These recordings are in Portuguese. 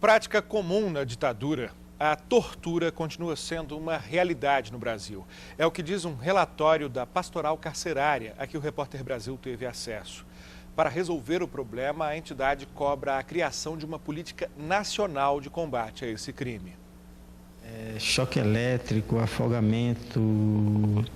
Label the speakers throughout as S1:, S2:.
S1: Prática comum na ditadura, a tortura continua sendo uma realidade no Brasil. É o que diz um relatório da Pastoral Carcerária, a que o Repórter Brasil teve acesso. Para resolver o problema, a entidade cobra a criação de uma política nacional de combate a esse crime.
S2: Choque elétrico, afogamento,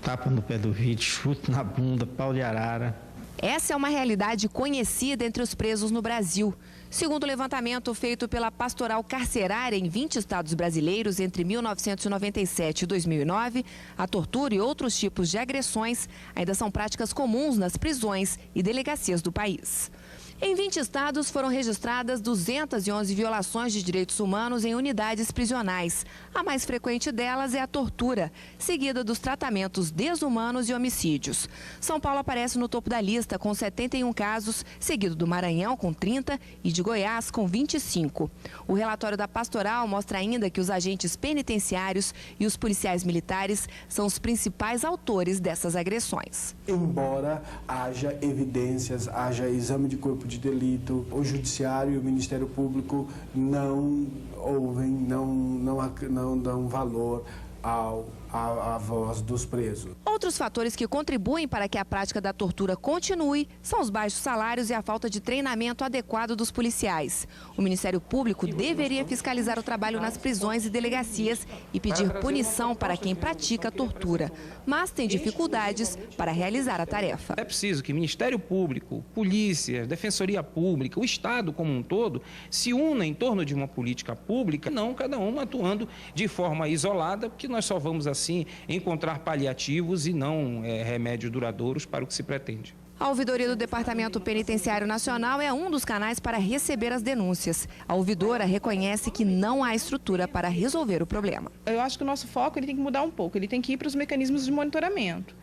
S2: tapa no pé do vídeo, chute na bunda, pau de arara.
S3: Essa é uma realidade conhecida entre os presos no Brasil. Segundo o levantamento feito pela Pastoral Carcerária em 20 estados brasileiros entre 1997 e 2009, a tortura e outros tipos de agressões ainda são práticas comuns nas prisões e delegacias do país. Em 20 estados foram registradas 211 violações de direitos humanos em unidades prisionais. A mais frequente delas é a tortura, seguida dos tratamentos desumanos e homicídios. São Paulo aparece no topo da lista com 71 casos, seguido do Maranhão com 30 e de Goiás com 25. O relatório da Pastoral mostra ainda que os agentes penitenciários e os policiais militares são os principais autores dessas agressões.
S4: Embora haja evidências, haja exame de corpo de delito, o Judiciário e o Ministério Público não ouvem, não dão valor à voz dos presos.
S3: Outros fatores que contribuem para que a prática da tortura continue são os baixos salários e a falta de treinamento adequado dos policiais. O Ministério Público deveria fiscalizar o trabalho nas prisões e delegacias e pedir punição para quem pratica a tortura, mas tem dificuldades para realizar a tarefa.
S5: É preciso que Ministério Público, Polícia, Defensoria Pública, o Estado como um todo, se una em torno de uma política pública, não cada um atuando de forma isolada, porque nós só vamos assim encontrar paliativos e não remédios duradouros para o que se pretende.
S3: A ouvidoria do Departamento Penitenciário Nacional é um dos canais para receber as denúncias. A ouvidora reconhece que não há estrutura para resolver o problema.
S6: Eu acho que o nosso foco tem que mudar um pouco, ele tem que ir para os mecanismos de monitoramento.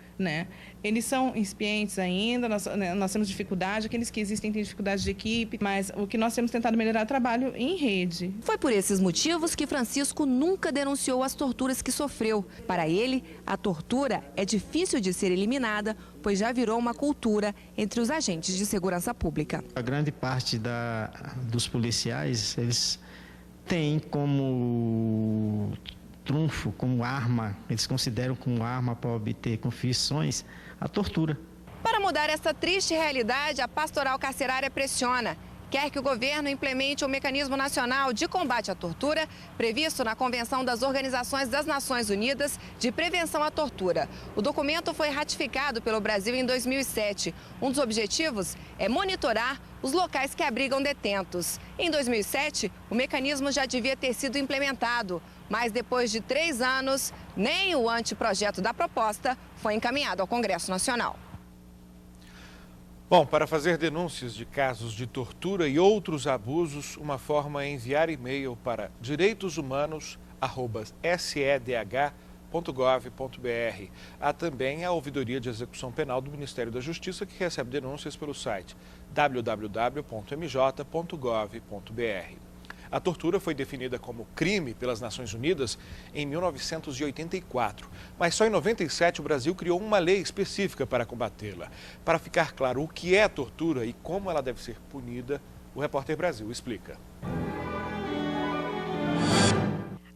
S6: Eles são incipientes ainda, nós temos dificuldade, aqueles que existem têm dificuldade de equipe, mas o que nós temos tentado melhorar é o trabalho em rede.
S3: Foi por esses motivos que Francisco nunca denunciou as torturas que sofreu. Para ele, a tortura é difícil de ser eliminada, pois já virou uma cultura entre os agentes de segurança pública.
S2: A grande parte dos policiais, eles têm como trunfo, como arma, eles consideram como arma para obter confissões, a tortura.
S3: Para mudar essa triste realidade, a Pastoral Carcerária pressiona. Quer que o governo implemente o Mecanismo Nacional de Combate à Tortura, previsto na Convenção das Organizações das Nações Unidas de Prevenção à Tortura. O documento foi ratificado pelo Brasil em 2007. Um dos objetivos é monitorar os locais que abrigam detentos. Em 2007, o mecanismo já devia ter sido implementado, mas depois de 3 anos, nem o anteprojeto da proposta foi encaminhado ao Congresso Nacional.
S1: Bom, para fazer denúncias de casos de tortura e outros abusos, uma forma é enviar e-mail para direitoshumanos@sedh.gov.br. Há também a Ouvidoria de Execução Penal do Ministério da Justiça, que recebe denúncias pelo site www.mj.gov.br. A tortura foi definida como crime pelas Nações Unidas em 1984, mas só em 97 o Brasil criou uma lei específica para combatê-la. Para ficar claro o que é tortura e como ela deve ser punida, o Repórter Brasil explica.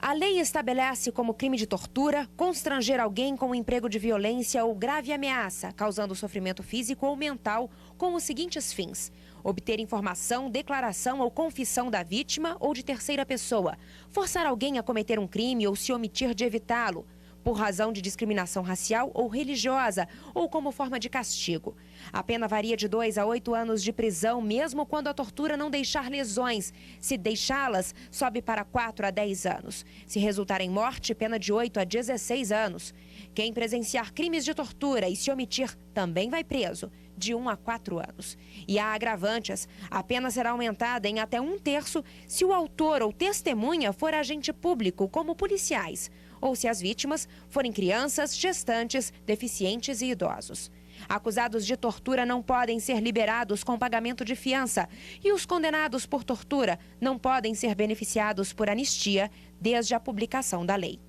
S7: A lei estabelece como crime de tortura constranger alguém com um emprego de violência ou grave ameaça, causando sofrimento físico ou mental, com os seguintes fins: obter informação, declaração ou confissão da vítima ou de terceira pessoa, forçar alguém a cometer um crime ou se omitir de evitá-lo, por razão de discriminação racial ou religiosa ou como forma de castigo. A pena varia de 2 a 8 anos de prisão, mesmo quando a tortura não deixar lesões. Se deixá-las, sobe para 4 a 10 anos. Se resultar em morte, pena de 8 a 16 anos. Quem presenciar crimes de tortura e se omitir também vai preso, de 1 a 4 anos. E há agravantes. A pena será aumentada em até 1/3 se o autor ou testemunha for agente público, como policiais, ou se as vítimas forem crianças, gestantes, deficientes e idosos. Acusados de tortura não podem ser liberados com pagamento de fiança e os condenados por tortura não podem ser beneficiados por anistia desde a publicação da lei.